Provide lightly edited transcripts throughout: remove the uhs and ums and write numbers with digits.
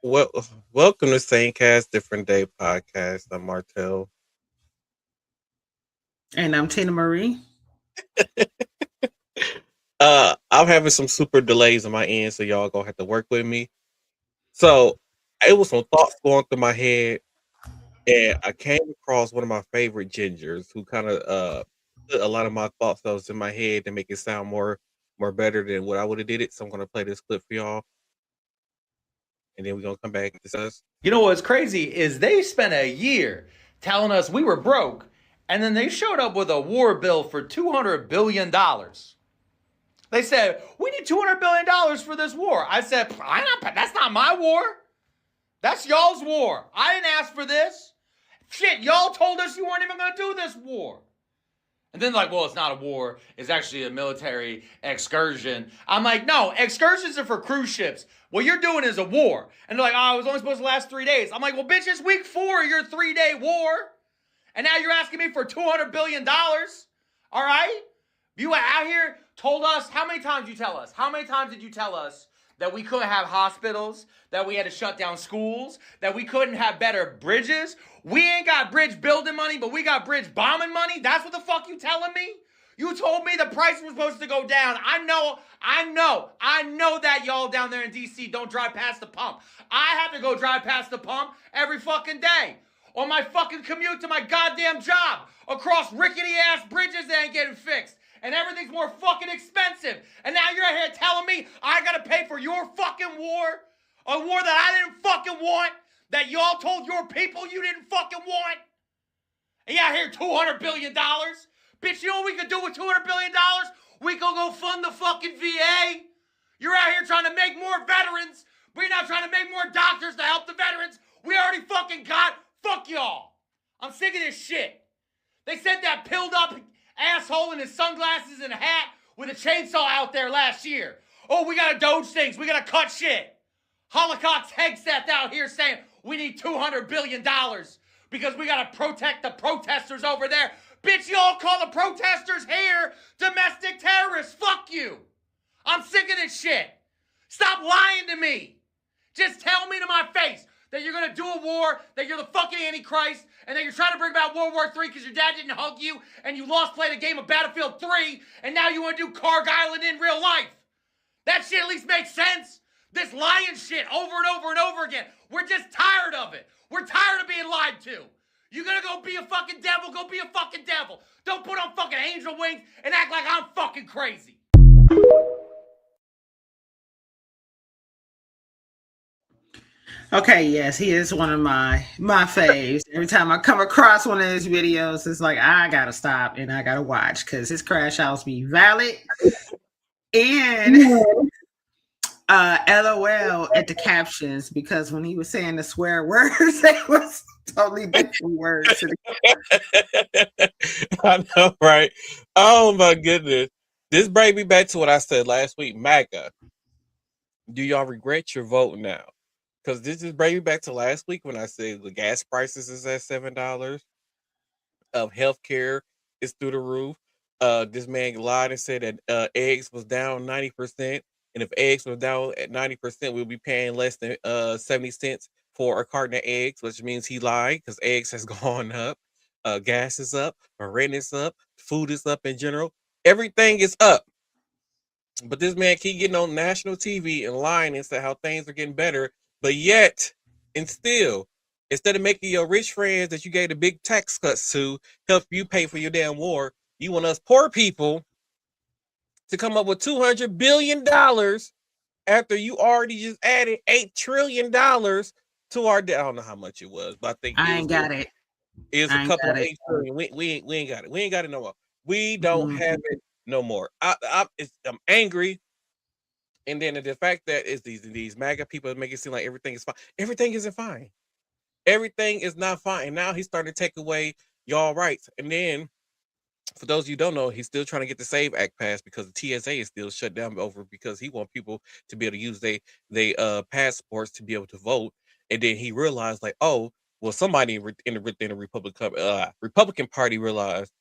Well, welcome to Same Cast, Different Day podcast. I'm Martel. And I'm Tina Marie. I'm having some super delays on my end, so y'all gonna have to work with me. So, it was some thoughts going through my head, and I came across one of my favorite gingers who kind of put a lot of my thoughts that was in my head to make it sound more better than what I would have did it. So I'm gonna play this clip for y'all, and then we're gonna come back and discuss. You know what's crazy is they spent a year telling us we were broke, and then they showed up with a war bill for $200 billion. They said, we need $200 billion for this war. I said, that's not my war. That's y'all's war. I didn't ask for this. Shit, y'all told us you weren't even going to do this war. And then like, well, it's not a war. It's actually a military excursion. I'm like, no, excursions are for cruise ships. What you're doing is a war. And they're like, oh, it was only supposed to last 3 days. I'm like, well, bitch, it's week 4 of your 3-day war. And now you're asking me for $200 billion. All right? You were out here, told us, how many times did you tell us? How many times did you tell us that we couldn't have hospitals, that we had to shut down schools, that we couldn't have better bridges? We ain't got bridge building money, but we got bridge bombing money? That's what the fuck you telling me? You told me the price was supposed to go down. I know that y'all down there in DC don't drive past the pump. I have to go drive past the pump every fucking day. On my fucking commute to my goddamn job. Across rickety ass bridges that ain't getting fixed. And everything's more fucking expensive. And now you're out here telling me I gotta pay for your fucking war? A war that I didn't fucking want? That y'all told your people you didn't fucking want? And you out here $200 billion? Bitch, you know what we could do with $200 billion? We could go fund the fucking VA. You're out here trying to make more veterans. We're not trying to make more doctors to help the veterans. We already fucking got. Fuck y'all. I'm sick of this shit. They sent that pilled up asshole in his sunglasses and a hat with a chainsaw out there last year. Oh, we gotta doge things. We gotta cut shit. Holocaust Hegseth out here saying we need $200 billion because we gotta protect the protesters over there. Bitch, y'all call the protesters here domestic terrorists. Fuck you. I'm sick of this shit. Stop lying to me. Just tell me to my face that you're going to do a war, that you're the fucking Antichrist, and that you're trying to bring about World War III because your dad didn't hug you, and you lost playing a game of Battlefield 3, and now you want to do Karg Island in real life. That shit at least makes sense. This lying shit over and over and over again. We're just tired of it. We're tired of being lied to. You gonna go be a fucking devil? Go be a fucking devil. Don't put on fucking angel wings and act like I'm fucking crazy. Okay, yes, he is one of my faves. Every time I come across one of his videos, it's like I gotta stop and I gotta watch because his crash outs be valid. And LOL at the captions because when he was saying the swear words, it was totally different words. I know, right? Oh my goodness. This brings me back to what I said last week. MAGA, do y'all regret your vote now? Because this is bringing me back to last week when I said the gas prices is at $7. Healthcare is through the roof. This man lied and said that eggs was down 90%. And if eggs was down at 90%, we'll be paying less than 70 cents for a carton of eggs, which means he lied because eggs has gone up. Gas is up, rent is up, food is up in general. Everything is up. But this man keep getting on national TV and lying and say how things are getting better. But yet, and still, instead of making your rich friends that you gave the big tax cuts to help you pay for your damn war, you want us poor people to come up with $200 billion after you already just added $8 trillion to our debt. I don't know how much it was, but I think I ain't got it. It's a couple of 8 trillion. We ain't got it. We ain't got it no more. We don't have it no more. I'm angry. And then the fact that is these MAGA people make it seem like everything is fine. Everything isn't fine. Everything is not fine. And now he's starting to take away y'all rights. And then, for those of you who don't know, he's still trying to get the SAVE Act passed because the TSA is still shut down over because he wants people to be able to use they passports to be able to vote. And then he realized, like, oh, well, somebody in the Republican Party realized,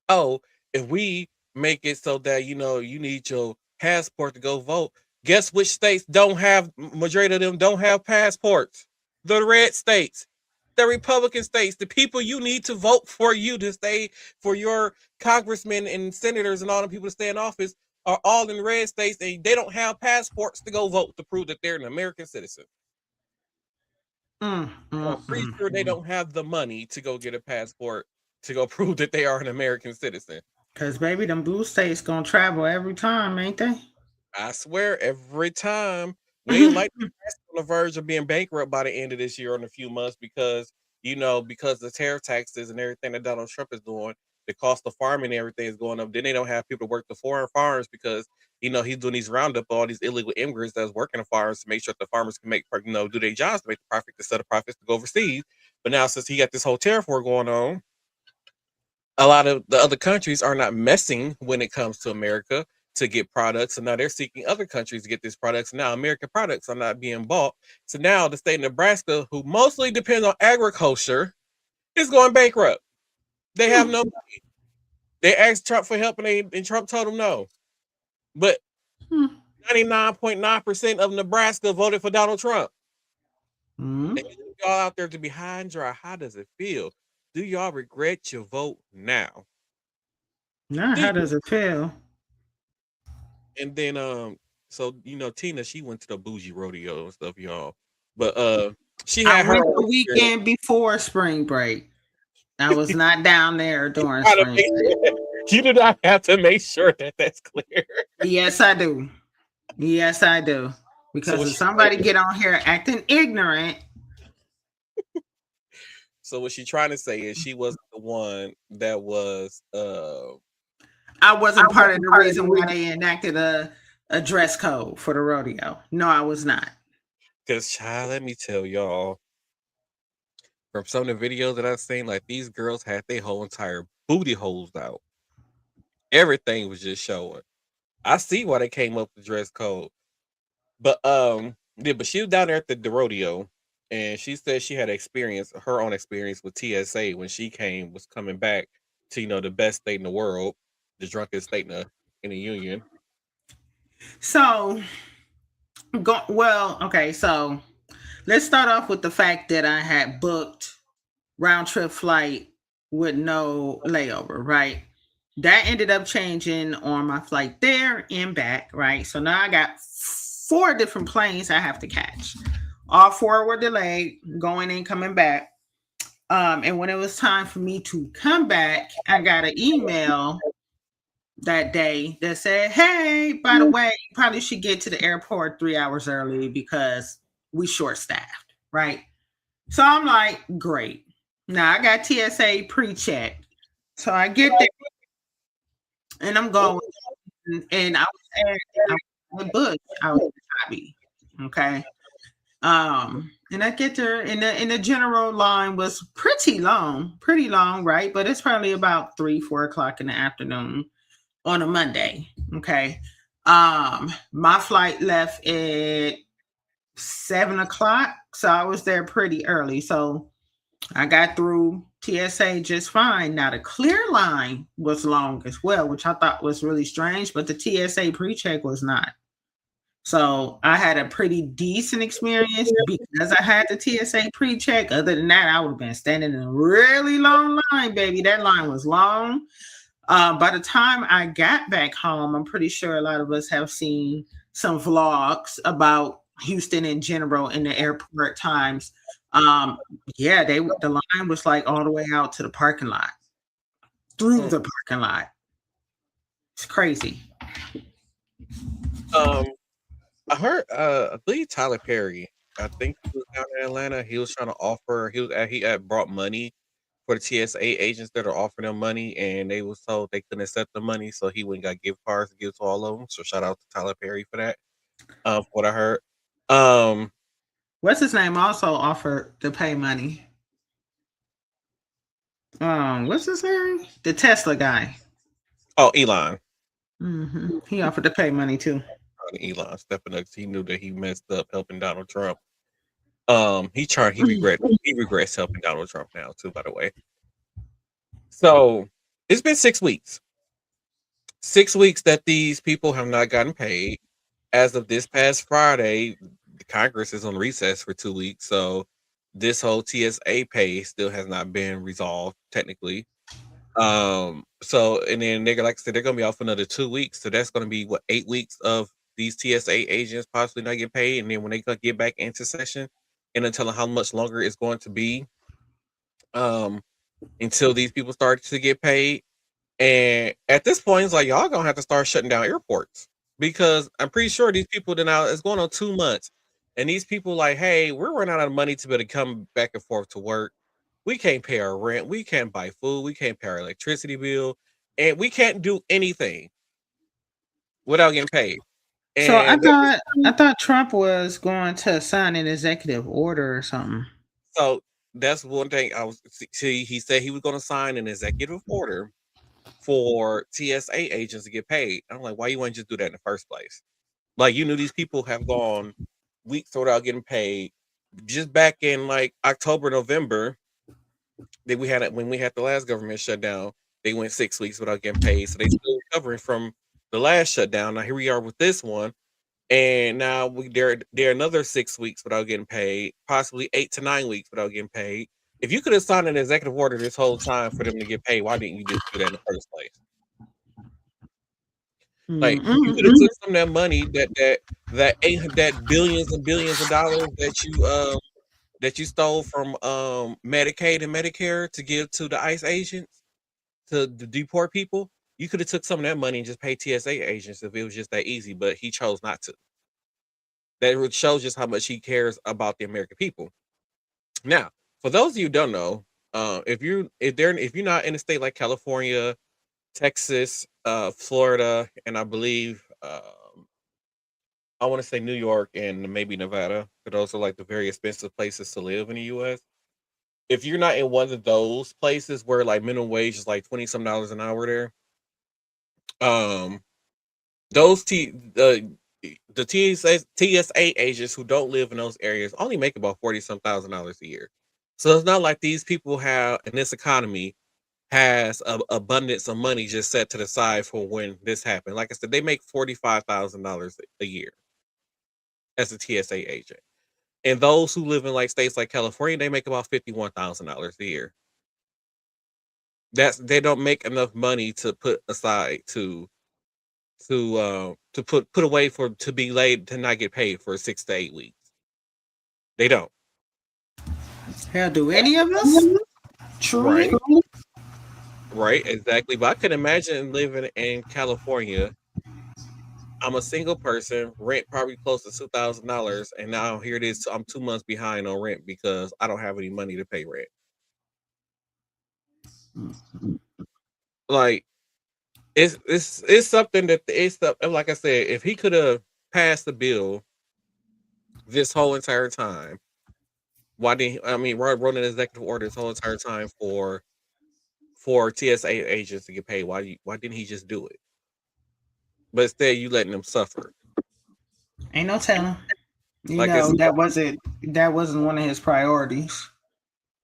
oh, if we make it so that you need your passport to go vote, Guess which states don't have, majority of them don't have passports? The red states, the Republican states, the people you need to vote for you to stay, for your congressmen and senators and all the people to stay in office are all in red states, and they don't have passports to go vote to prove that they're an American citizen. I'm pretty sure they don't have the money to go get a passport to go prove that they are an American citizen. Because, baby, them blue states going to travel every time, ain't they? I swear, every time. We ain't like on the verge of being bankrupt by the end of this year or in a few months because, because the tariff taxes and everything that Donald Trump is doing, the cost of farming and everything is going up. Then they don't have people to work the foreign farms because, he's doing these roundup, all these illegal immigrants that's working the farms to make sure that the farmers can do their jobs to make the profit, to sell the profits to go overseas. But now, since he got this whole tariff war going on, a lot of the other countries are not messing when it comes to America to get products, and now they're seeking other countries to get these products. Now American products are not being bought. So now the state of Nebraska, who mostly depends on agriculture, is going bankrupt. They have no money. They asked Trump for help, and Trump told them no. But 99.9% of Nebraska voted for Donald Trump. And y'all out there to be high and dry. How does it feel? Do y'all regret your vote now? How does it feel? And then so Tina, she went to the bougie rodeo and stuff, y'all. But she had went the weekend before spring break. I was not down there during spring break. You do not have to make sure that that's clear. Yes, I do. Yes, I do. Because if somebody get on here acting ignorant. So what she's trying to say is she wasn't the one that was I wasn't part of the reason why they enacted a dress code for the rodeo. No, I was not. Because, child, let me tell y'all, from some of the videos that I've seen, like, these girls had their whole entire booty holes out. Everything was just showing. I see why they came up with the dress code. But but she was down there at the rodeo, and she said she had her own experience with TSA when she was coming back to the best state in the world, the drunkest state in the union. So, okay. So let's start off with the fact that I had booked round trip flight with no layover, right? That ended up changing on my flight there and back, right? So now I got 4 different planes I have to catch. All 4 were delayed, going and coming back. And when it was time for me to come back, I got an email that day that said, hey, by the way, you probably should get to the airport 3 hours early because we short-staffed, right? So I'm like, great. Now I got TSA pre-check. So I get there and I'm going, and I was in Bush. I was in Hobby. Okay. And I get there, and the general line was pretty long, right? But it's probably about 3-4 o'clock in the afternoon on a Monday. Okay. My flight left at 7 o'clock, so I was there pretty early. So I got through TSA just fine. Now the clear line was long as well, which I thought was really strange, but the TSA pre-check was not. So I had a pretty decent experience because I had the TSA pre-check. Other than that, I would have been standing in a really long line, baby. That line was long. By the time I got back home, I'm pretty sure a lot of us have seen some vlogs about Houston in general in the airport times. The line was like all the way out to the parking lot, through the parking lot. It's crazy. I heard, I believe Tyler Perry, I think he was down in Atlanta. He was trying to offer, he had brought money for the TSA agents that are offering them money, and they was told they couldn't accept the money, so he went and got gift cards to give to all of them. So shout out to Tyler Perry for that. What I heard. What's his name also offered to pay money? What's his name? The Tesla guy. Oh, Elon. Mm-hmm. He offered to pay money too. Elon stepping up. He knew that he messed up helping Donald Trump. He regrets helping Donald Trump now too, by the way. So it's been 6 weeks. 6 weeks that these people have not gotten paid. as of this past Friday, the Congress is on recess for 2 weeks, so this whole TSA pay still has not been resolved technically. So and then they're like I said, they're gonna be off for another 2 weeks. So that's gonna be what 8 weeks of these TSA agents possibly not get paid. And then when they gonna get back into session and until how much longer it's going to be um until these people start to get paid. And at this point, it's like y'all gonna have to start shutting down airports because I'm pretty sure these people that now it's going on 2 months, and these people like, hey, we're running out of money to be able to come back and forth to work. We can't pay our rent, we can't buy food, we can't pay our electricity bill, and we can't do anything without getting paid. So I And thought I thought Trump was going to sign an executive order or something. so that's one thing I was see. He said he was going to sign an executive order for TSA agents to get paid. I'm like, why you wouldn't just do that in the first place? Like you knew these people have gone weeks without getting paid. Just back in like October, November, that we had it when we had the last government shutdown, they went 6 weeks without getting paid. So they still recovering from the last shutdown. Now here we are with this one. And now they're another 6 weeks without getting paid, possibly 8 to 9 weeks without getting paid. If you could have signed an executive order this whole time for them to get paid, why didn't you just do that in the first place? Like you could have Mm-mm. took some of that money that billions and billions of dollars that you stole from Medicaid and Medicare to give to the ICE agents to deport people. You could have took some of that money and just paid TSA agents if it was just that easy, but he chose not to. That shows just how much he cares about the American people. Now, for those of you who don't know, if you're not in a state like California, Texas, Florida, and I believe I want to say New York and maybe Nevada. Those are like the very expensive places to live in the U.S. If you're not in one of those places where like minimum wage is like 20 some dollars an hour there, um, those the TSA agents who don't live in those areas only make about 40 some $1,000 a year. So it's not like these people have in this economy has a abundance of money just set to the side for when this happened. Like I said, they make $45,000 a year as a TSA agent. And those who live in like states like California, they make about $51,000 a year. They don't make enough money to put aside to put away for to be laid to not get paid for 6 to 8 weeks. They don't. Hell, do any of us? Right. Truly? Right, exactly. But I could imagine living in California. I'm a single person, rent probably close to $2,000, and now here it is. I'm 2 months behind on rent because I don't have any money to pay rent. Like it's something that like I said, if he could have passed the bill this whole entire time, why didn't I mean wrote an executive order this whole entire time for TSA agents to get paid? Why didn't he just do it? But instead, you letting them suffer. Ain't no telling. You Like know it's that wasn't one of his priorities.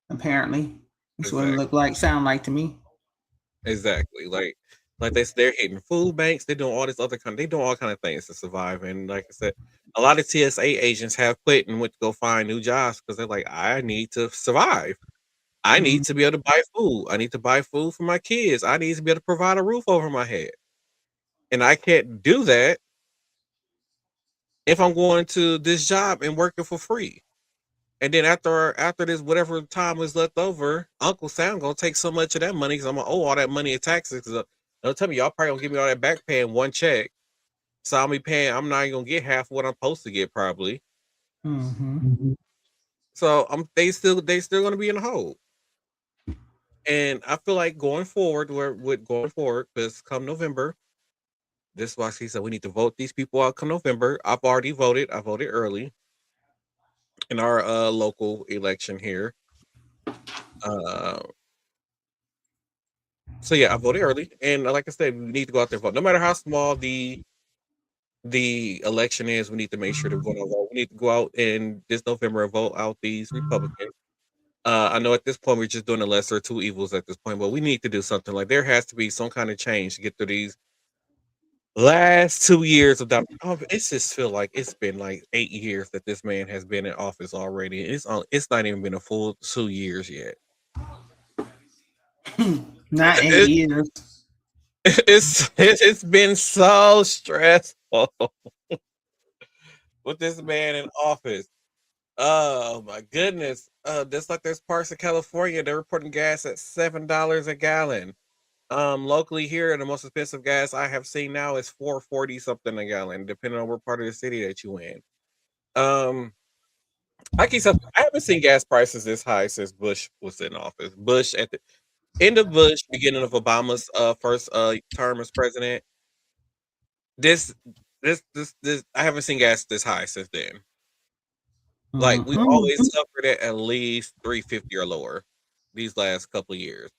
Apparently, that's what it exactly, looked like, sound like to me. exactly. Like they're hitting food banks. They're doing all this other kind. They doing all kind of things to survive. And like I said, a lot of TSA agents have quit and went to go find new jobs because they're like, I need to survive. I need Mm. to be able to buy food. I need to buy food for my kids. I need to be able to provide a roof over my head. And I can't do that if I'm going to this job and working for free. And then after this, whatever time is left over, Uncle Sam gonna take so much of that money because I'm gonna owe all that money in taxes. Because they'll tell me y'all probably gonna give me all that back pay in one check. So I'll be paying. I'm not even gonna get half of what I'm supposed to get probably. Mm-hmm. So they still gonna be in the hole. And I feel like going forward, because come November, this is why she said we need to vote these people out. Come November, I've already voted. I voted early in our local election here. Uh, so yeah, I voted early, and like I said, we need to go out there and vote. No matter how small the election is, we need to make sure that we're going to vote. We need to go out in this November and vote out these Republicans. I know at this point we're just doing the lesser of two evils at this point, but we need to do something. Like there has to be some kind of change to get through these Last 2 years of that, it's just feel like it's been like 8 years that this man has been in office already. It's not even been a full 2 years yet. Not 8 years. It's been so stressful with this man in office. Oh my goodness. Just like there's parts of California, they're reporting gas at $7 a gallon. Locally here, the most expensive gas I have seen now is 4.40 something a gallon, depending on what part of the city that you in. Um, I haven't seen gas prices this high since Bush was in office. Bush at the end of Bush, beginning of Obama's first term as president. This this I haven't seen gas this high since then. Like we've always Mhm. suffered at least 3.50 or lower these last couple of years.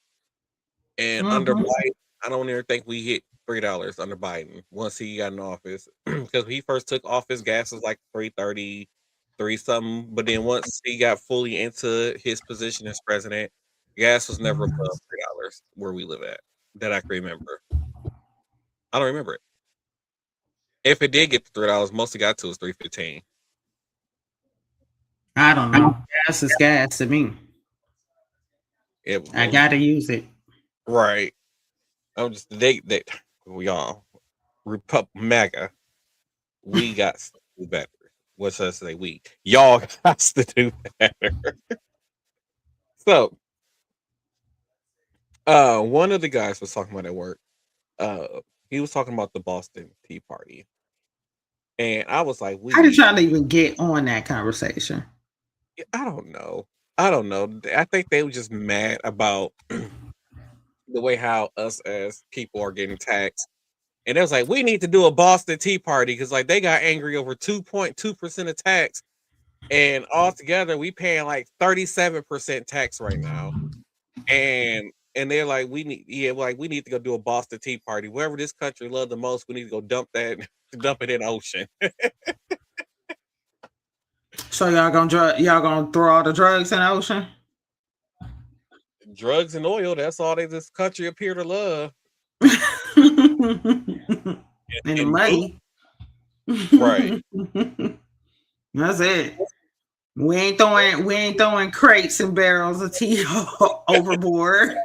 And under Mhm. Biden, I don't even think we hit $3 under Biden once he got in office. Because when he first took office, gas was like 3.30, three something. But then once he got fully into his position as president, gas was never above $3 where we live at. That I can remember. I don't remember it. If it did get to $3, most it got to was 3.15. I don't know. Gas is gas to me. I It was gotta use it. right. I'm just they we all MAGA. We got to do better. What's I say? We y'all got to do better. So, one of the guys was talking about at work. Uh, he was talking about the Boston Tea Party, and I was like, "We How did need." y'all even get on that conversation? I don't know. I don't know. I think they were just mad about the way how us as people are getting taxed. And it was like, we need to do a Boston Tea Party because like they got angry over 2.2% of tax. And altogether we paying like 37% tax right now. And they're like, we need to go do a Boston Tea Party. Wherever this country loved the most, we need to go dump that dump it in the ocean. So y'all gonna throw all the drugs in the ocean? Drugs and oil, that's all this country appear to love. And the And food. money. Right. That's it. We ain't throwing crates and barrels of tea overboard.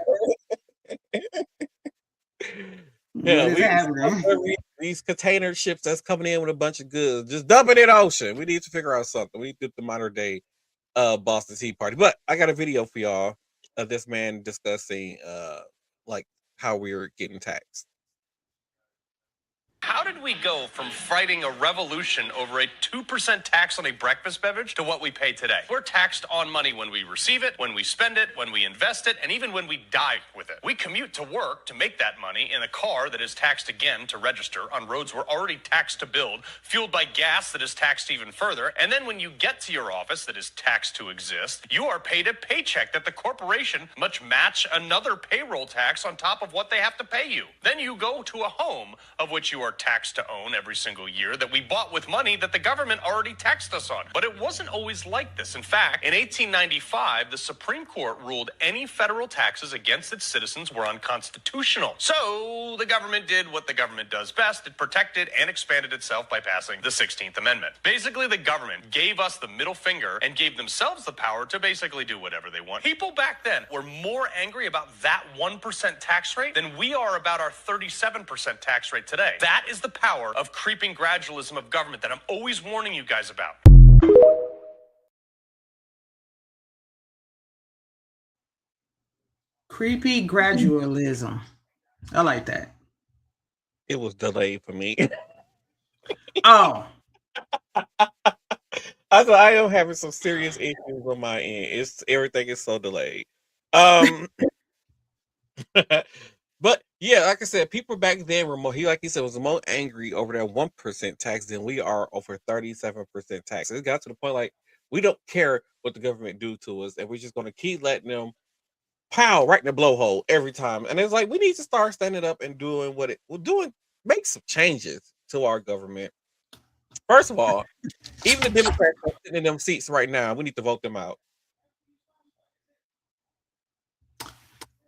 What Yeah, is we happening? these container ships that's coming in with a bunch of goods, just dump it in the ocean. We need to figure out something. We need to do the modern day Boston Tea Party. But I got a video for y'all of this man discussing like how we're getting taxed. How did we go from fighting a revolution over a 2% tax on a breakfast beverage to what we pay today? We're taxed on money when we receive it, when we spend it, when we invest it, and even when we die with it. We commute to work to make that money in a car that is taxed again to register on roads we're already taxed to build, fueled by gas that is taxed even further. And then when you get to your office that is taxed to exist, you are paid a paycheck that the corporation must match another payroll tax on top of what they have to pay you. Then you go to a home of which you are taxed to own every single year that we bought with money that the government already taxed us on. But it wasn't always like this. In fact, in 1895, the Supreme Court ruled any federal taxes against its citizens were unconstitutional. So the government did what the government does best. It protected and expanded itself by passing the 16th Amendment. Basically, the government gave us the middle finger and gave themselves the power to basically do whatever they want. People back then were more angry about that 1% tax rate than we are about our 37% tax rate today. That is the power of creeping gradualism of government that I'm always warning you guys about. Creepy gradualism. I like that. It was delayed for me. Oh, I am having some serious issues on my end. It's everything is so delayed. Um But yeah, like I said, people back then were more. He like he said was more angry over that 1% tax than we are over 37% tax. It got to the point like we don't care what the government do to us, and we're just going to keep letting them pow right in the blowhole every time. And it's like we need to start standing up and doing what it well doing. Make some changes to our government. First of all, even the Democrats that are sitting in them seats right now, we need to vote them out.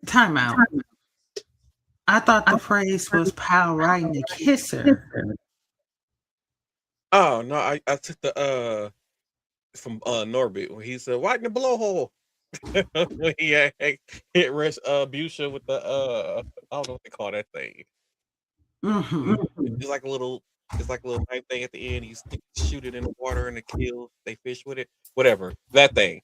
time out. I thought the phrase was pal riding a kisser. Oh no, I took the from Norbit when he said right in the blowhole when he hit Rush Busha with the I don't know what they call that thing. Mm-hmm. It's like a little knife thing at the end. You shoot it in the water and it kills. They fish with it. Whatever. That thing.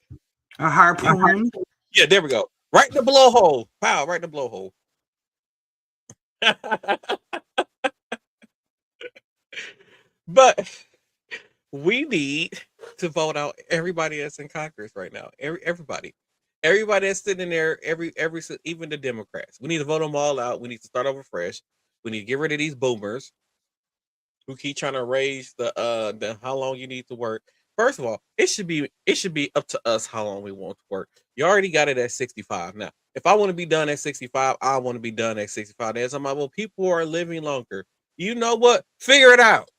A harpoon. Yeah, there we go. Right in the blowhole. Pow, right in the blowhole. But we need to vote out everybody that's in Congress right now. Everybody. Everybody that's sitting in there, even the Democrats. We need to vote them all out. We need to start over fresh. We need to get rid of these boomers who keep trying to raise the how long you need to work. First of all, it should be up to us how long we want to work. You already got it at 65. Now, if I want to be done at 65, I want to be done at 65. That's about, well, people are living longer. You know what? Figure it out.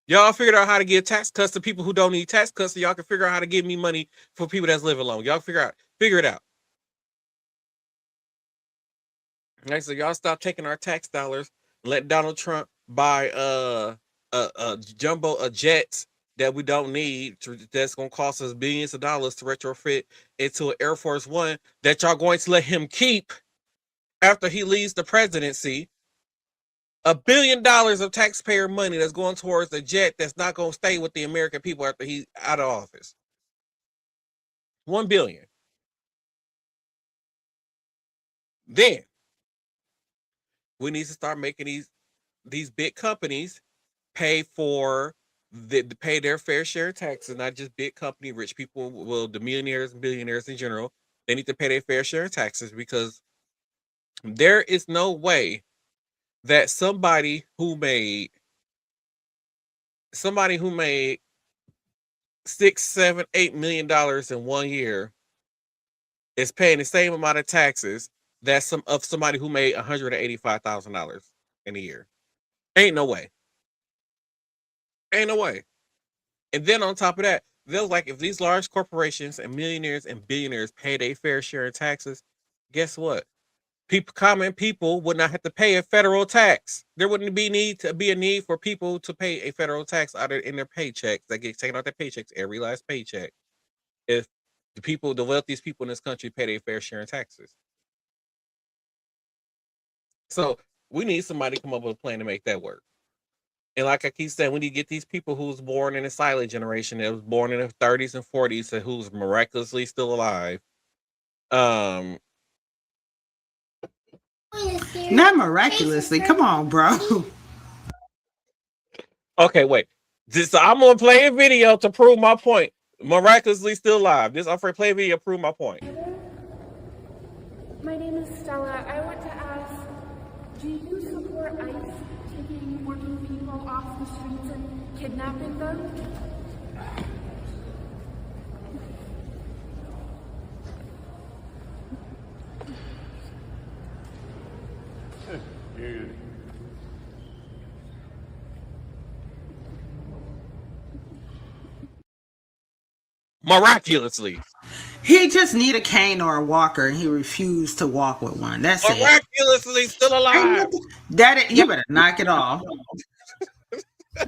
Y'all figured out how to get tax cuts to people who don't need tax cuts, so y'all can figure out how to give me money for people that's living long. Y'all figure it out. Right, so y'all stop taking our tax dollars, let Donald Trump buy jumbo jets that we don't need, that's gonna cost us billions of dollars to retrofit into an Air Force One that y'all going to let him keep after he leaves the presidency. $1 billion of taxpayer money that's going towards a jet that's not going to stay with the American people after he's out of office. $1 billion. Then we need to start making these big companies pay for pay their fair share of taxes, not just big company rich people. Well, the millionaires and billionaires in general, they need to pay their fair share of taxes, because there is no way that somebody who made $6, $7, $8 million in 1 year is paying the same amount of taxes that somebody who made $185,000 in a year. Ain't no way. Ain't no way. And then on top of that, feels like if these large corporations and millionaires and billionaires pay their fair share of taxes, guess what? Common people would not have to pay a federal tax. There wouldn't be a need for people to pay a federal tax out in their paychecks that get taken out their paychecks every last paycheck, if the wealthiest people in this country pay their fair share of taxes. So we need somebody to come up with a plan to make that work. And like I keep saying, we need to get these people who's born in the silent generation, that was born in the 30s and 40s, and who's miraculously still alive. Not miraculously. Come on, bro. Okay, wait. So I'm gonna play a video to prove my point. Miraculously still alive. I'm for play a video to prove my point. My name is Stella. I want to ask, do you support ICE taking working people off the streets and kidnapping them? Miraculously. He just need a cane or a walker, and he refused to walk with one. That's it. Miraculously still alive. You better knock it off.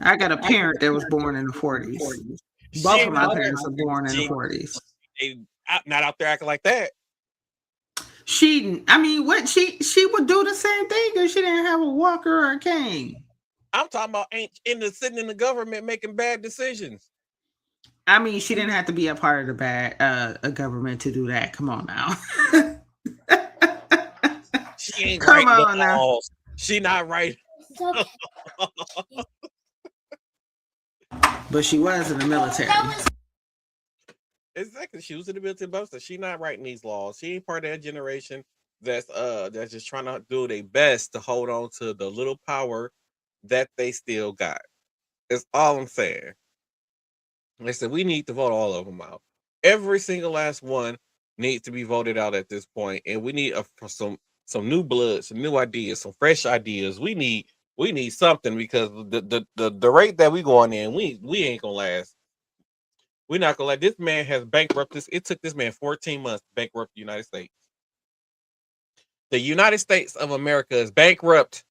I got a parent that was born in the 40s. Both of my parents were born in the 40s. Not out there acting like that. She would do the same thing if she didn't have a walker or a cane. I'm talking about sitting in the government making bad decisions. I mean, she didn't have to be a part of a government to do that. Come on now. She ain't writing the laws. She not right. But she was in the military. Exactly. She was in the military, but she not writing these laws. She ain't part of that generation that's just trying to do their best to hold on to the little power that they still got. That's all I'm saying. They said we need to vote all of them out. Every single last one needs to be voted out at this point, and we need some new blood, some new ideas, some fresh ideas. We need something, because the rate that we going in, we ain't gonna last. We're not gonna let this man has bankrupted. It took this man 14 months to bankrupt the United States. The United States of America is bankrupt.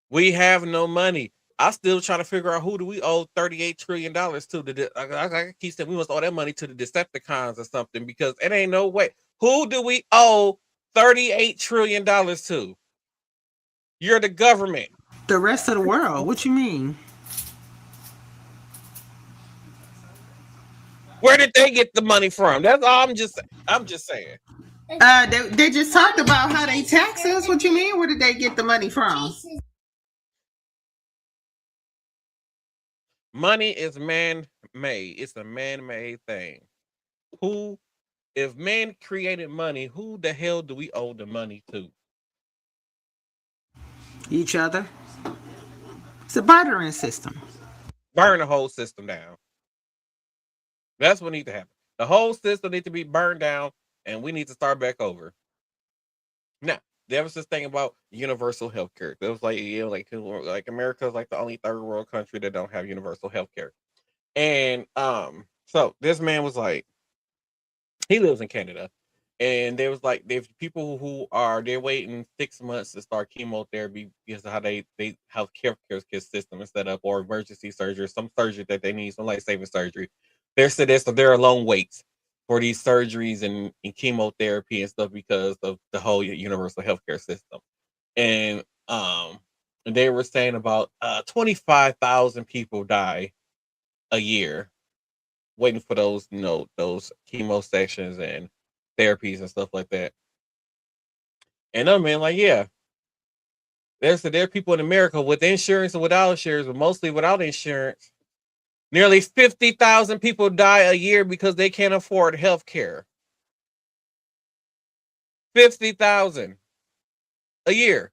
We have no money. I still trying to figure out who do we owe $38 trillion to. I keep saying we must owe that money to the Decepticons or something because it ain't no way. Who do we owe $38 trillion to? You're the government. The rest of the world. What you mean? Where did they get the money from? That's all I'm just saying. They just talked about how they tax us. What you mean? Where did they get the money from? Money is man-made. It's a man-made thing. If man created money, who the hell do we owe the money to? Each other. It's a bartering system. Burn the whole system down. That's what needs to happen. The whole system needs to be burned down, and we need to start back over. Now, there was this thing about universal health care. It was like, like America is like the only third world country that don't have universal health care. And so this man was like, he lives in Canada, and there was like there's people who they're waiting 6 months to start chemotherapy because of how they healthcare system is set up, or emergency surgery, some surgery that they need, some life-saving surgery. There are long waits for these surgeries and chemotherapy and stuff because of the whole universal healthcare system. And they were saying about 25,000 people die a year waiting for those chemo sessions and therapies and stuff like that. And I mean, like, yeah, there are people in America with insurance and without insurance, but mostly without insurance. Nearly 50,000 people die a year because they can't afford health care. 50,000 a year.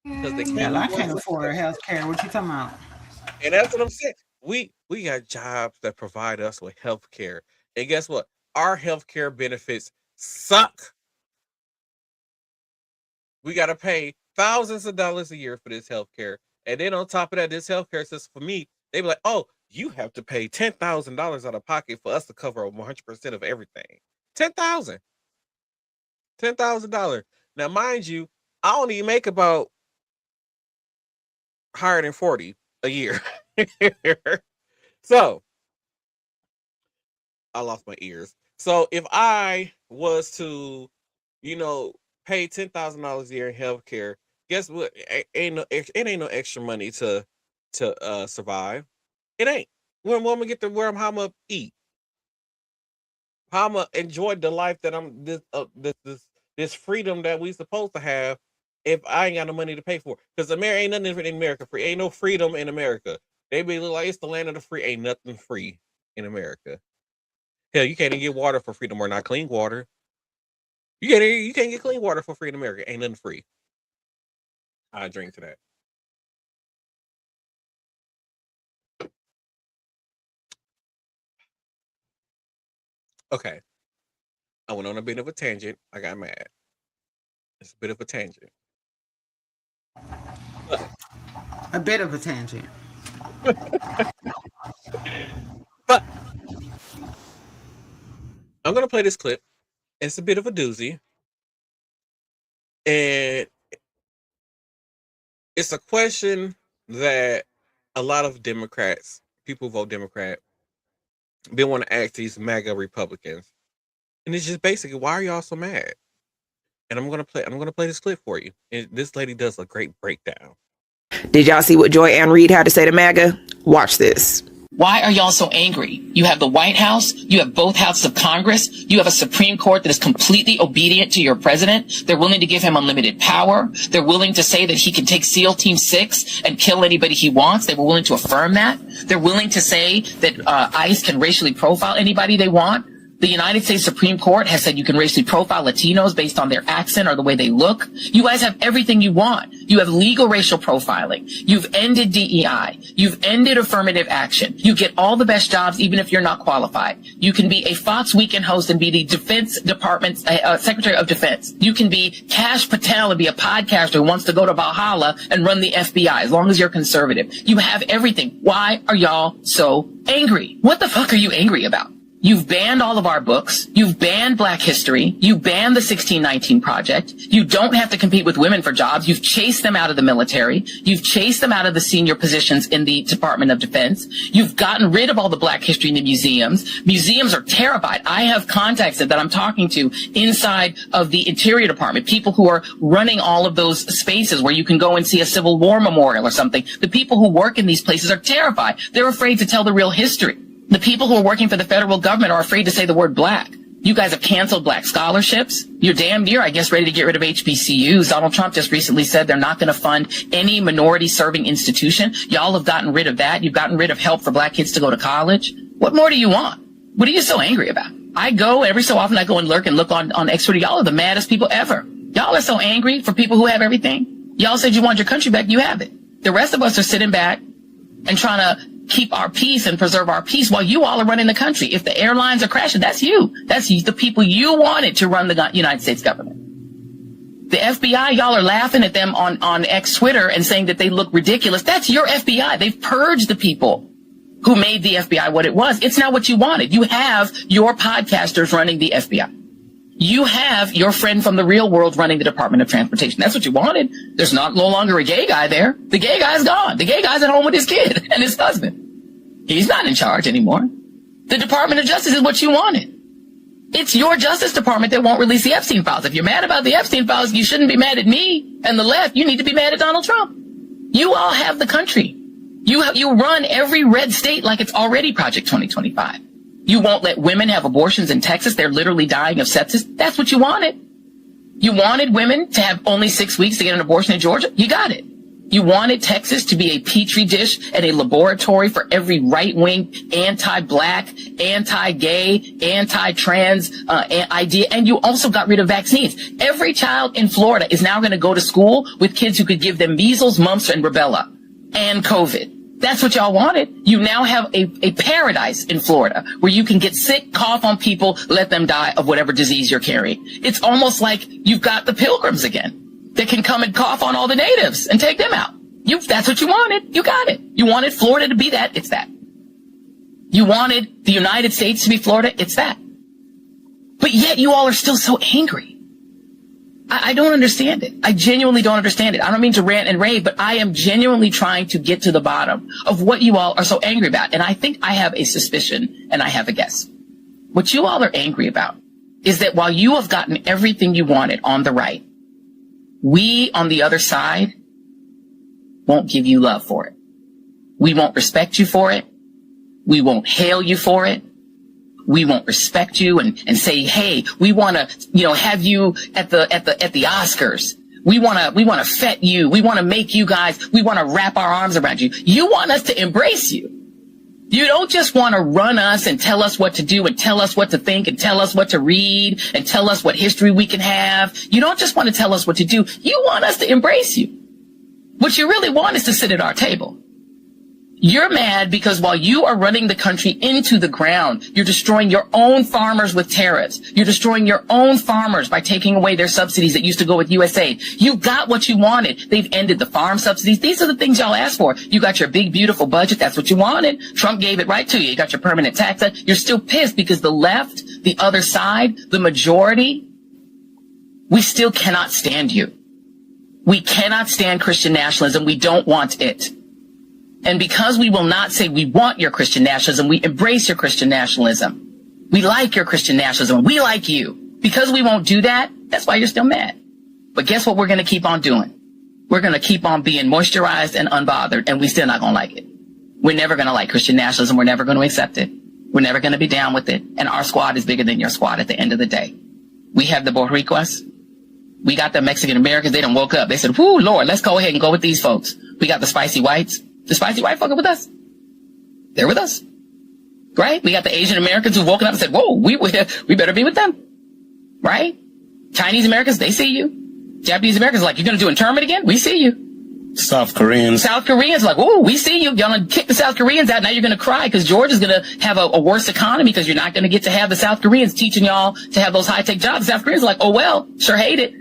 Because they can't. I can't afford health care. What you talking about? And that's what I'm saying. We got jobs that provide us with health care. And guess what? Our health care benefits suck. We got to pay thousands of dollars a year for this health care. And then on top of that, this health care system, for me, they be like, oh, you have to pay $10,000 out of pocket for us to cover 100% of everything. $10,000. Now, mind you, I only make about higher than 40 a year. So, I lost my ears. So, if I was to, pay $10,000 a year in healthcare, guess what? It ain't no extra money to survive. It ain't. When I'm gonna get to where how I'm gonna eat, how I'm gonna enjoy the life that I'm this freedom that we supposed to have if I ain't got no money to pay for. Because America ain't nothing in America free. Ain't no freedom in America. They be like it's the land of the free. Ain't nothing free in America. Hell, you can't even get water for freedom or not clean water. You can't get clean water for free in America. Ain't nothing free. I drink to that. Okay. I went on a bit of a tangent. I got mad. It's a bit of a tangent. A bit of a tangent. But I'm going to play this clip. It's a bit of a doozy. And it's a question that a lot of Democrats, people who vote Democrat, they want to ask these MAGA Republicans. And it's just basically, why are y'all so mad? And I'm gonna play this clip for you. And this lady does a great breakdown. Did y'all see what Joy Ann Reid had to say to MAGA? Watch this. Why are y'all so angry? You have the White House, you have both houses of Congress, you have a Supreme Court that is completely obedient to your president. They're willing to give him unlimited power. They're willing to say that he can take SEAL Team 6 and kill anybody he wants. They were willing to affirm that. They're willing to say that ICE can racially profile anybody they want. The United States Supreme Court has said you can racially profile Latinos based on their accent or the way they look. You guys have everything you want. You have legal racial profiling. You've ended DEI. You've ended affirmative action. You get all the best jobs even if you're not qualified. You can be a Fox Weekend host and be the Defense Department's Secretary of Defense. You can be Kash Patel and be a podcaster who wants to go to Valhalla and run the FBI as long as you're conservative. You have everything. Why are y'all so angry? What the fuck are you angry about? You've banned all of our books. You've banned Black history. You banned the 1619 Project. You don't have to compete with women for jobs. You've chased them out of the military. You've chased them out of the senior positions in the Department of Defense. You've gotten rid of all the Black history in the museums. Museums are terrified. I have contacts that I'm talking to inside of the Interior Department, people who are running all of those spaces where you can go and see a Civil War memorial or something. The people who work in these places are terrified. They're afraid to tell the real history. The people who are working for the federal government are afraid to say the word Black. You guys have canceled Black scholarships. You're damn near, I guess, ready to get rid of HBCUs. Donald Trump just recently said they're not going to fund any minority serving institution. Y'all have gotten rid of that. You've gotten rid of help for Black kids to go to college. What more do you want? What are you so angry about? I go, every so often I go and look on X Twitter. Y'all are the maddest people ever. Y'all are so angry for people who have everything. Y'all said you want your country back. You have it. The rest of us are sitting back and trying to keep our peace and preserve our peace while you all are running the country. If the airlines are crashing, that's you. That's the people you wanted to run the United States government. The FBI, y'all are laughing at them on X Twitter and saying that they look ridiculous. That's your FBI. They've purged the people who made the FBI what it was. It's not what you wanted. You have your podcasters running the FBI. You have your friend from the real world running the Department of Transportation. That's what you wanted. There's no longer a gay guy there. The gay guy's gone. The gay guy's at home with his kid and his husband. He's not in charge anymore. The Department of Justice is what you wanted. It's your Justice Department that won't release the Epstein files. If you're mad about the Epstein files, you shouldn't be mad at me and the left. You need to be mad at Donald Trump. You all have the country. You run every red state like it's already Project 2025. You won't let women have abortions in Texas. They're literally dying of sepsis. That's what you wanted. You wanted women to have only 6 weeks to get an abortion in Georgia. You got it. You wanted Texas to be a petri dish and a laboratory for every right-wing, anti-black, anti-gay, anti-trans idea. And you also got rid of vaccines. Every child in Florida is now going to go to school with kids who could give them measles, mumps, and rubella and COVID. That's what y'all wanted. You now have a paradise in Florida where you can get sick, cough on people, let them die of whatever disease you're carrying. It's almost like you've got the pilgrims again that can come and cough on all the natives and take them out. That's what you wanted. You got it. You wanted Florida to be that. It's that. You wanted the United States to be Florida. It's that. But yet you all are still so angry. I don't understand it. I genuinely don't understand it. I don't mean to rant and rave, but I am genuinely trying to get to the bottom of what you all are so angry about. And I think I have a suspicion and I have a guess. What you all are angry about is that while you have gotten everything you wanted on the right, we on the other side won't give you love for it. We won't respect you for it. We won't hail you for it. We won't respect you and say, hey, we want to, have you at the Oscars. We want to fet you. We want to make you guys, we want to wrap our arms around you. You want us to embrace you. You don't just want to run us and tell us what to do and tell us what to think and tell us what to read and tell us what history we can have. You don't just want to tell us what to do. You want us to embrace you. What you really want is to sit at our table. You're mad because while you are running the country into the ground, you're destroying your own farmers with tariffs. You're destroying your own farmers by taking away their subsidies that used to go with USAID. You got what you wanted. They've ended the farm subsidies. These are the things y'all asked for. You got your big, beautiful budget. That's what you wanted. Trump gave it right to you. You got your permanent tax cut. You're still pissed because the left, the other side, the majority, we still cannot stand you. We cannot stand Christian nationalism. We don't want it. And because we will not say we want your Christian nationalism, we embrace your Christian nationalism. We like your Christian nationalism. We like you. Because we won't do that, that's why you're still mad. But guess what we're going to keep on doing? We're going to keep on being moisturized and unbothered, and we still not going to like it. We're never going to like Christian nationalism. We're never going to accept it. We're never going to be down with it. And our squad is bigger than your squad at the end of the day. We have the Boricuas. We got the Mexican Americans. They done woke up. They said, whoo, Lord, let's go ahead and go with these folks. We got the spicy whites. The spicy white fucking with us. They're with us. Right? We got the Asian Americans who've woken up and said, whoa, we better be with them. Right? Chinese Americans, they see you. Japanese Americans are like, you're going to do internment again? We see you. South Koreans are like, whoa, we see you. Y'all going to kick the South Koreans out. Now you're going to cry because Georgia's going to have a worse economy because you're not going to get to have the South Koreans teaching y'all to have those high-tech jobs. The South Koreans are like, oh, well, sure hate it.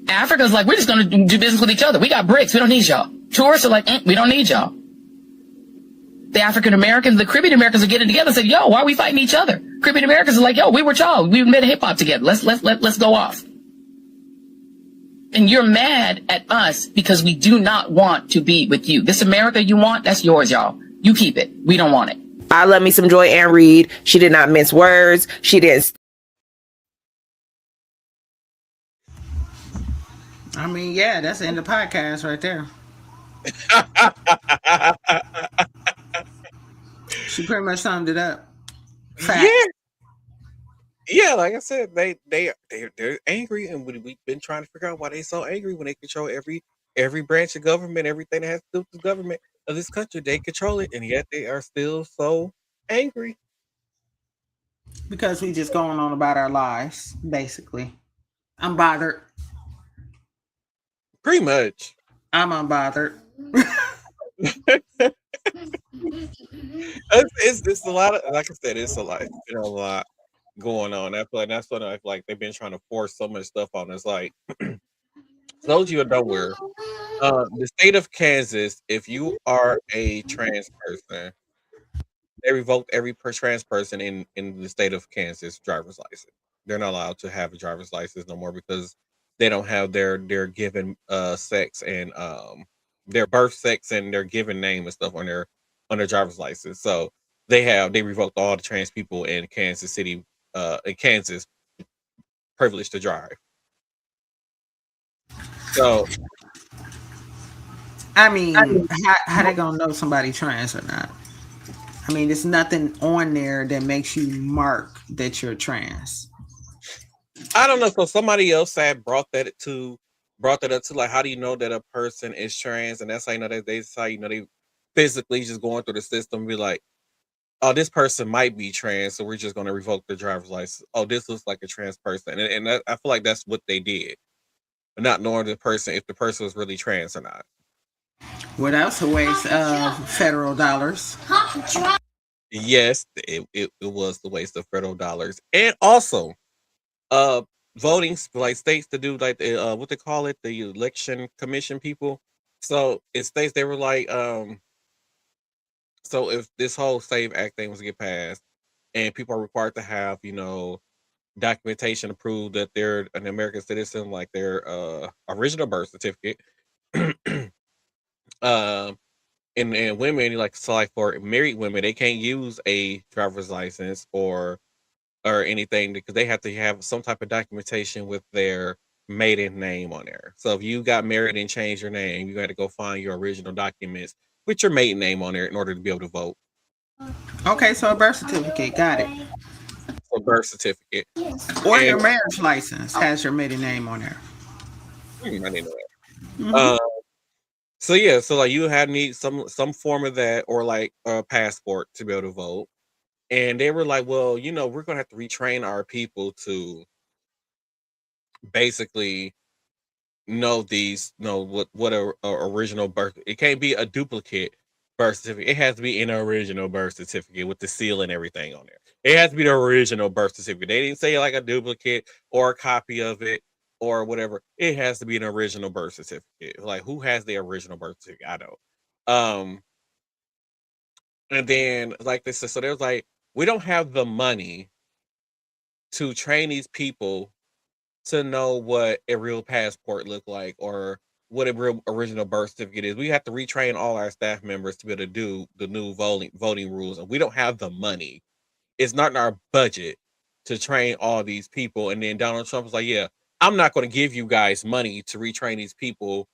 Africa's like, we're just going to do business with each other. We got bricks. We don't need y'all. Tourists are like, we don't need y'all. the African Americans, the Caribbean Americans are getting together and said, yo, why are we fighting each other? Caribbean Americans are like, yo, we were y'all. We made a hip hop together. Let's go off. And you're mad at us because we do not want to be with you. This America you want, that's yours, y'all. You keep it. We don't want it. I love me some Joy Ann Reid. She did not mince words. She didn't. I mean, yeah, that's the end of the podcast right there. She pretty much summed it up. Facts. Yeah, like I said, they're angry, and we've been trying to figure out why they're so angry when they control every branch of government, everything that has to do with the government of this country. They control it, and yet they are still so angry. Because we just going on about our lives, basically. I'm bothered. Pretty much. I'm unbothered. It's a lot of, like I said, it's a lot. It's been a lot going on. I feel like that's what I feel like they've been trying to force so much stuff on us. Like, those of you who don't know, the state of Kansas, if you are a trans person, they revoked every trans person in the state of Kansas driver's license. They're not allowed to have a driver's license no more because they don't have their given sex and their birth sex and their given name and stuff on their driver's license. So they revoked all the trans people in Kansas City, in Kansas, privilege to drive. So I mean, how they gonna know somebody trans or not? I mean, there's nothing on there that makes you mark that you're trans. I don't know. So somebody else had brought that up to like, how do you know that a person is trans? And that's how you know that that's how you know they physically just going through the system, be like, oh, this person might be trans, so we're just going to revoke their driver's license. Oh, this looks like a trans person, and I feel like that's what they did, not knowing if the person was really trans or not. Well, that's a waste of federal dollars. Yes, it was the waste of federal dollars, and also, voting, like states to do like the what they call it, the election commission people. So it states they were like, so if this whole SAVE Act thing was to get passed, and people are required to have, documentation to prove that they're an American citizen, like their original birth certificate. And women, like, so like for married women, they can't use a driver's license or anything because they have to have some type of documentation with their maiden name on there. So if you got married and changed your name, you got to go find your original documents with your maiden name on there in order to be able to vote. Okay, so a birth certificate, got it. A birth certificate. Or your marriage license has your maiden name on there. I didn't know that. Mm-hmm. So yeah, so like you need some form of that, or like a passport to be able to vote. And they were like, well, we're gonna have to retrain our people to basically know what a original birth. It can't be a duplicate birth certificate. It has to be an original birth certificate with the seal and everything on there. It has to be the original birth certificate. They didn't say like a duplicate or a copy of it or whatever. It has to be an original birth certificate. Like, who has the original birth certificate? I don't. And then, like they said, so there's like, we don't have the money to train these people to know what a real passport look like or what a real original birth certificate is. We have to retrain all our staff members to be able to do the new voting rules, and we don't have the money. It's not in our budget to train all these people. And then Donald Trump was like, yeah, I'm not going to give you guys money to retrain these people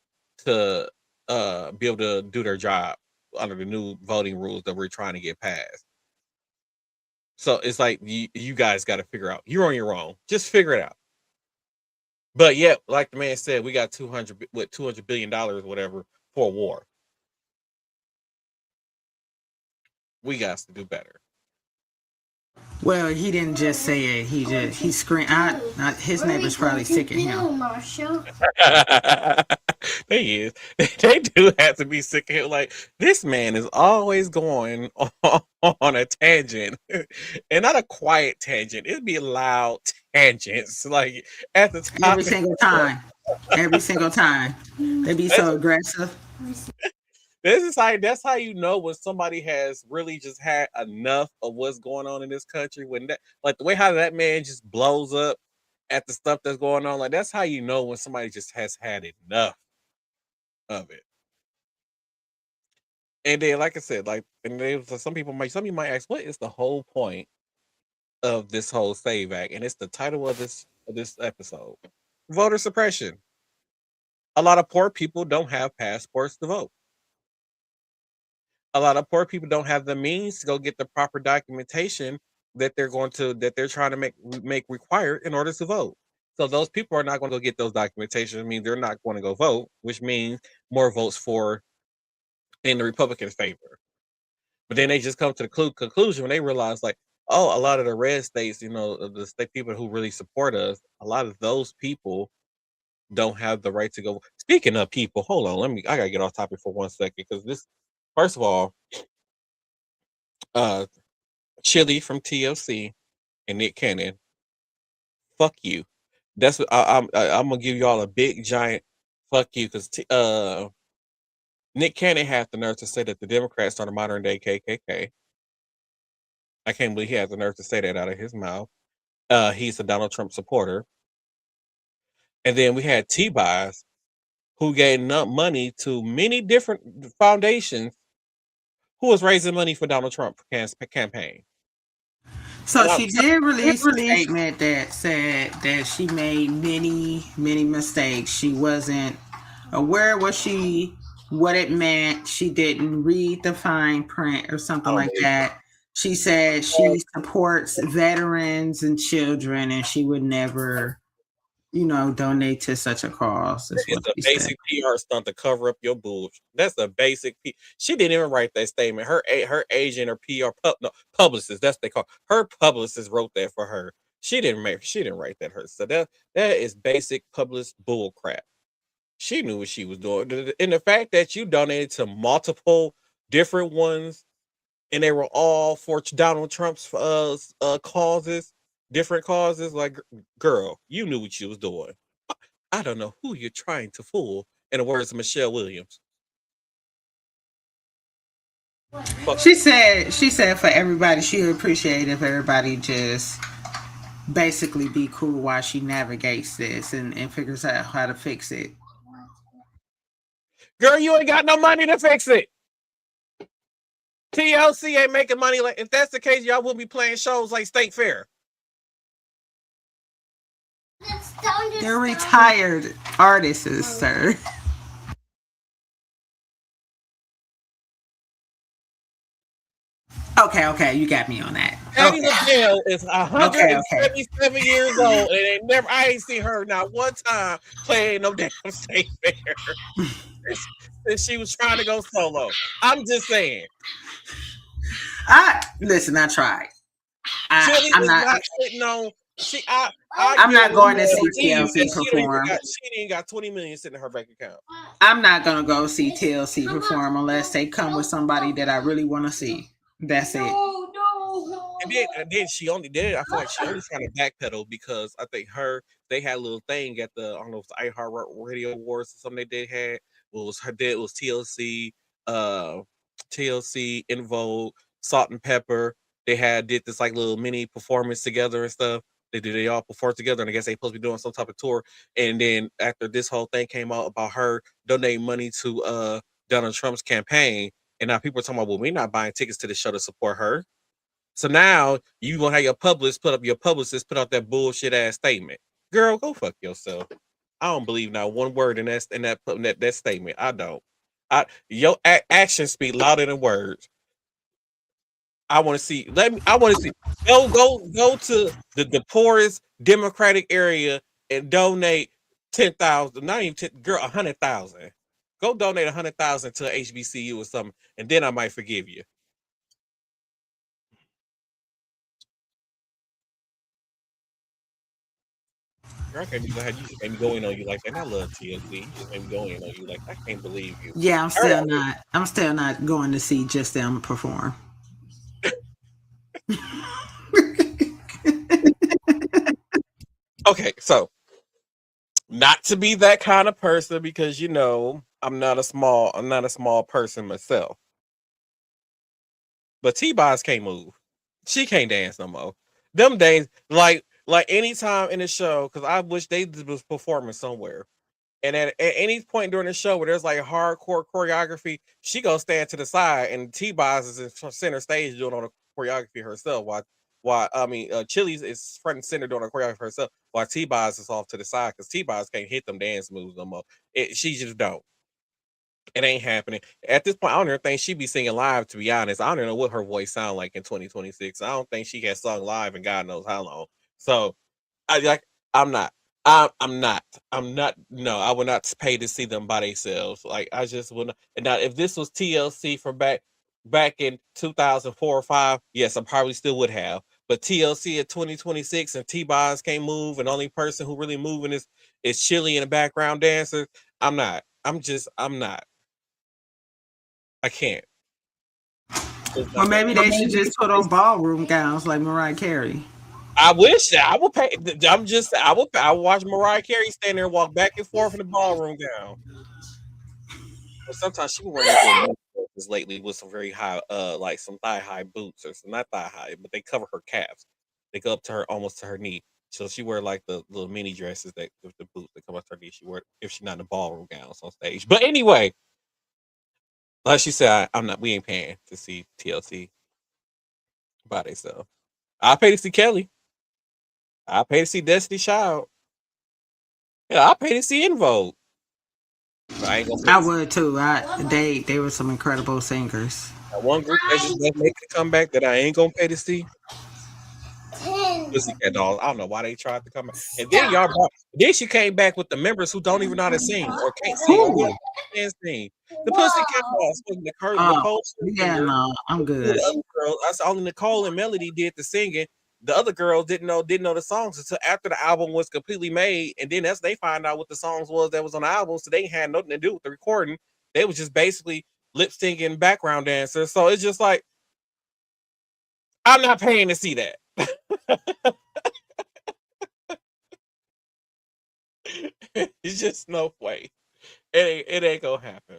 to be able to do their job under the new voting rules that we're trying to get passed. So it's like, you guys got to figure out. You're on your own. Just figure it out. But yeah, like the man said, we got $200 billion or whatever for a war. We got to do better. Well, he didn't just say it. He screamed. His neighbor's probably sick of him. They is. They do have to be sick of him. Like, this man is always going on a tangent, and not a quiet tangent. It'd be loud tangents. Like at the top. Every single time. Every single time. They be so aggressive. That's how you know when somebody has really just had enough of what's going on in this country. When that, like the way how that man just blows up at the stuff that's going on, like that's how you know when somebody just has had enough of it. And then, like I said, like, and then some people might ask, what is the whole point of this whole Save Act? And it's the title of this episode: voter suppression. A lot of poor people don't have passports to vote. A lot of poor people don't have the means to go get the proper documentation that they're trying to make required in order to vote. So those people are not going to go get those documentation. I mean, they're not going to go vote, which means more votes in the Republican favor. But then they just come to the conclusion when they realize, like, oh, a lot of the red states, the state people who really support us, a lot of those people don't have the right to go. Speaking of people, hold on, I gotta get off topic for 1 second because this, first of all, Chili from TLC and Nick Cannon, fuck you. That's what I'm gonna give y'all a big giant fuck you because Nick Cannon had the nerve to say that the Democrats are the modern day KKK. I can't believe he had the nerve to say that out of his mouth. He's a Donald Trump supporter. And then we had T-Boz, who gave money to many different foundations who was raising money for Donald Trump campaign. So she did release a statement that said that she made many, many mistakes. She wasn't aware what it meant. She didn't read the fine print or something like that. She said she supports veterans and children, and she would never, donate to such a cause. It's a basic PR stunt to cover up your bullshit. That's a basic. She didn't even write that statement. Her agent or PR publicist. That's what they call her publicist wrote that for her. She didn't write that her. So that is basic publicist bull crap. She knew what she was doing, and the fact that you donated to multiple different ones, and they were all for Donald Trump's causes, different causes. Like, girl, you knew what you was doing. I don't know who you're trying to fool, in the words of Michelle Williams. She said for everybody, she would appreciate if everybody just basically be cool while she navigates this and figures out how to fix it. Girl, you ain't got no money to fix it. TLC ain't making money. Like, if that's the case, y'all will be playing shows like State Fair. They're retired artists, sir. Okay, you got me on that. Patty LaBelle is 177 years old, and I ain't seen her not one time playing no damn State Fair. And she was trying to go solo. I'm just saying. I tried. I'm not sitting on. I'm not going to see TLC perform. She ain't got 20 million sitting in her bank account. I'm not gonna go see TLC perform unless they come with somebody that I really want to see. That's it. And then she only did. I feel like she only trying to backpedal because I think they had a little thing at the, I don't know if it's the iHeart Radio Awards or something they had. Well, it was TLC, In Vogue, Salt and Pepper. They did this like little mini performance together and stuff. They all perform together, and I guess they supposed to be doing some type of tour. And then after this whole thing came out about her donating money to Donald Trump's campaign, and now people are talking about, well, we're not buying tickets to the show to support her. So now you gonna have your publicist put out that bullshit ass statement. Girl, go fuck yourself. I don't believe not one word in that statement. I don't. Your actions speak louder than words. I want to see. I want to see. Go to the poorest Democratic area and donate 10,000. Not even 10, girl, 100,000. Go donate 100,000 to HBCU or something, and then I might forgive you. Girl, I can't believe how you just made me go in on you like that. I love TLC. You just made me go in on you like that. I can't believe you. Yeah, I'm still not going to see just them perform. Okay, so Not to be that kind of person because I'm not a small person myself. But T-Boz can't move. She can't dance no more. Them days, like anytime in the show, because I wish they was performing somewhere. And at any point during the show where there's like hardcore choreography, she gonna stand to the side, and T-Boz is in center stage doing all the choreography herself. Chili's is front and center doing the choreography herself, while T-Boz is off to the side because T-Boz can't hit them dance moves no more. She just don't. It ain't happening. At this point, I don't even think she be singing live, to be honest. I don't even know what her voice sound like in 2026. I don't think she has sung live in God knows how long. So I like I'm not. I'm not. I'm not. No, I would not pay to see them by themselves. Like I just would not. And now, if this was TLC from back in 2004 or 5, yes, I probably still would have. But TLC at 2026 and T-Boz can't move, and the only person who really moving is Chili and the background dancer. I'm not. I'm not. I can't. It's Or not gonna maybe happen. they should just put on ballroom gowns like Mariah Carey. I wish that I would pay. I would watch Mariah Carey stand there and walk back and forth in the ballroom gown. But sometimes she be wearing these little dresses lately with some very high, like some thigh high boots or some not thigh high, but they cover her calves. They go up to her almost to her knee. So she wear like the little mini dresses that with the boots that come up to her knee. She wear if she's not in the ballroom gowns on stage. But anyway, like she said, I'm not. We ain't paying to see TLC by themselves. I pay to see Kelly. I pay to see Destiny Child. Yeah, I pay to see In Vogue. But I ain't gonna pay I to see would too. They were some incredible singers. that one group that just didn't make a comeback that I ain't gonna pay to see. Pussycat Dolls. I don't know why they tried to come back. And then then she came back with the members who don't even know how to sing or can't sing or Who? can't sing. The Pussycat Dolls. Oh, Nicole yeah, Scherzinger, no, I'm two of good. the other girls. That's only Nicole and Melody did the singing. The other girls didn't know the songs until after the album was completely made, and then they find out what the songs was that was on the album. So they had nothing to do with the recording. They was just basically lip syncing background dancers. So it's just like I'm not paying to see that. It's just no way. It ain't gonna happen.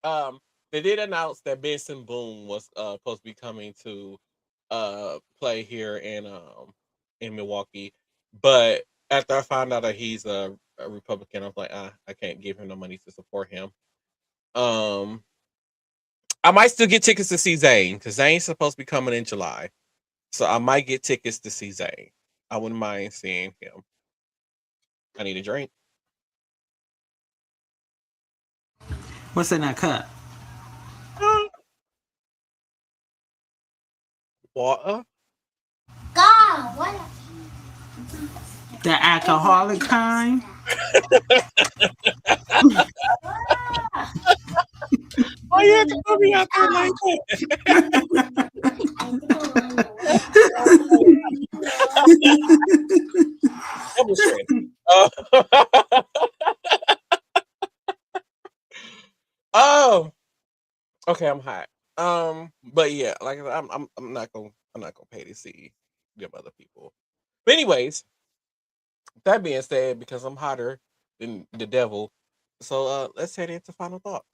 Um, they did announce that Benson Boone was supposed to be coming to play here in Milwaukee, but after I found out that he's a Republican, I was like, I can't give him no money to support him. Um, I might still get tickets to see Zayn because Zayn's supposed to be coming in July, so I might get tickets to see Zayn. I wouldn't mind seeing him. I need a drink. What's in that cup? Water. God, what? The alcoholic kind? Oh yeah, to put me out there like that. Double strand. Oh, okay, I'm hot. But yeah, like I said, I'm not gonna pay to see them other people. But anyways, that being said, because I'm hotter than the devil, so let's head into final thought.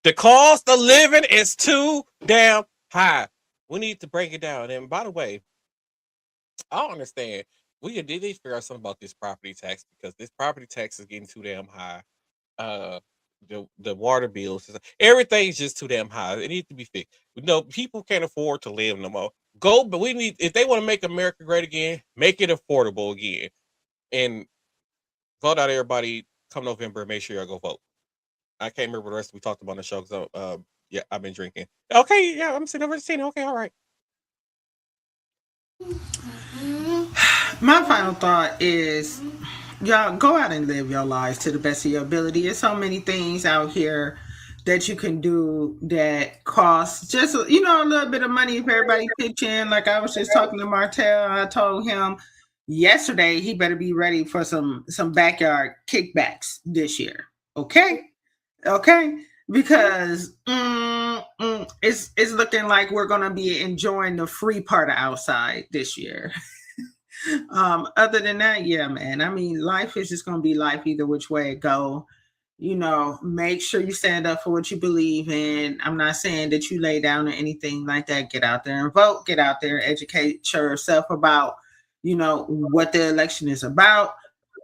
The cost of living is too damn high. We need to break it down. And by the way, I don't understand. We need to figure out something about this property tax because this property tax is getting too damn high. Uh, the water bills, everything's just too damn high. It needs to be fixed. People can't afford to live no more. But we need if they want to make America great again, make it affordable again, and vote out everybody come November. Make sure y'all go vote. I can't remember the rest we talked about on the show because yeah, I've been drinking. Okay, yeah, I'm sitting over the scene. Okay, all right. My final thought is y'all go out and live your lives to the best of your ability. There's so many things out here that you can do that cost just a little bit of money if everybody pitch in. Like I was just talking to Martell, I told him yesterday he better be ready for some backyard kickbacks this year. Okay. because it's looking like we're gonna be enjoying the free part of outside this year. Other than that, yeah, man. I mean, life is just gonna be life either which way it go. Make sure you stand up for what you believe in. I'm not saying that you lay down or anything like that. Get out there and vote. Get out there and educate yourself about, what the election is about,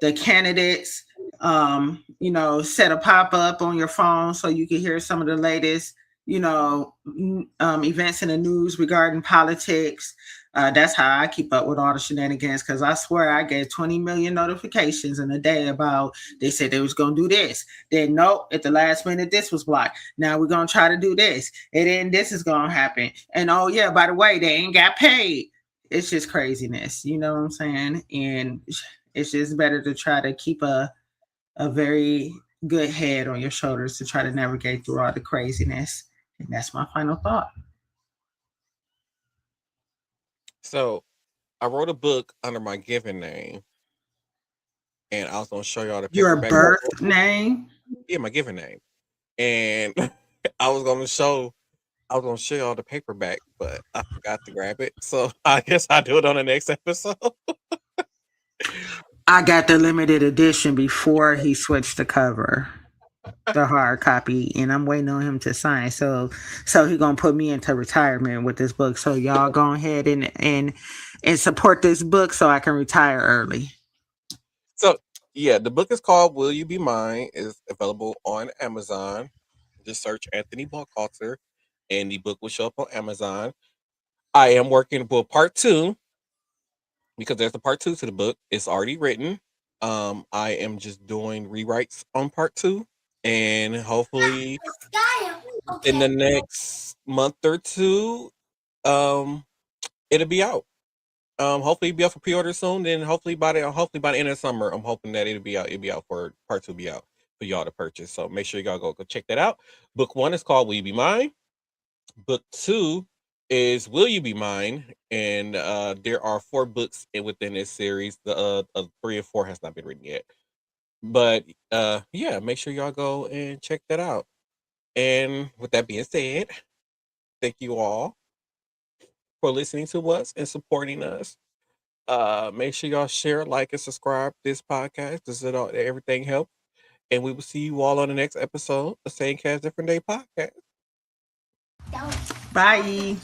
the candidates. Set a pop up on your phone so you can hear some of the latest, events in the news regarding politics. That's how I keep up with all the shenanigans, because I swear I get 20 million notifications in a day about they said they was going to do this. Then, nope, at the last minute, this was blocked. Now we're going to try to do this. And then this is going to happen. And oh, yeah, by the way, they ain't got paid. It's just craziness. You know what I'm saying? And it's just better to try to keep a very good head on your shoulders to try to navigate through all the craziness. And that's my final thought. So I wrote a book under my given name, and I was going to show y'all the Your paperback. birth name? Yeah, my given name. And I was going to show y'all the paperback, but I forgot to grab it. So I guess I'll do it on the next episode. I got the limited edition before he switched the cover, the hard copy, and I'm waiting on him to sign. So he's gonna put me into retirement with this book. So y'all go ahead and support this book so I can retire early. So yeah, the book is called "Will You Be Mine?" It's available on Amazon. Just search Anthony Buckhalter, and the book will show up on Amazon. I am working for part 2 because there's a part 2 to the book. It's already written. I am just doing rewrites on part 2, and hopefully in the next month or two, it'll be out. Hopefully it'll be out for pre-order soon. Then hopefully by the end of the summer, I'm hoping that it'll be out for part 2 be out for y'all to purchase. So make sure y'all go check that out. Book 1 is called "Will You Be Mine?" Book 2 is "Will You Be Mine?" And there are 4 books within this series. The 3 and 4 has not been written yet. But yeah, make sure y'all go and check that out. And with that being said, thank you all for listening to us and supporting us. Make sure y'all share, like, and subscribe to this podcast. Everything helps. And we will see you all on the next episode of Same Cast Different Day podcast. Bye.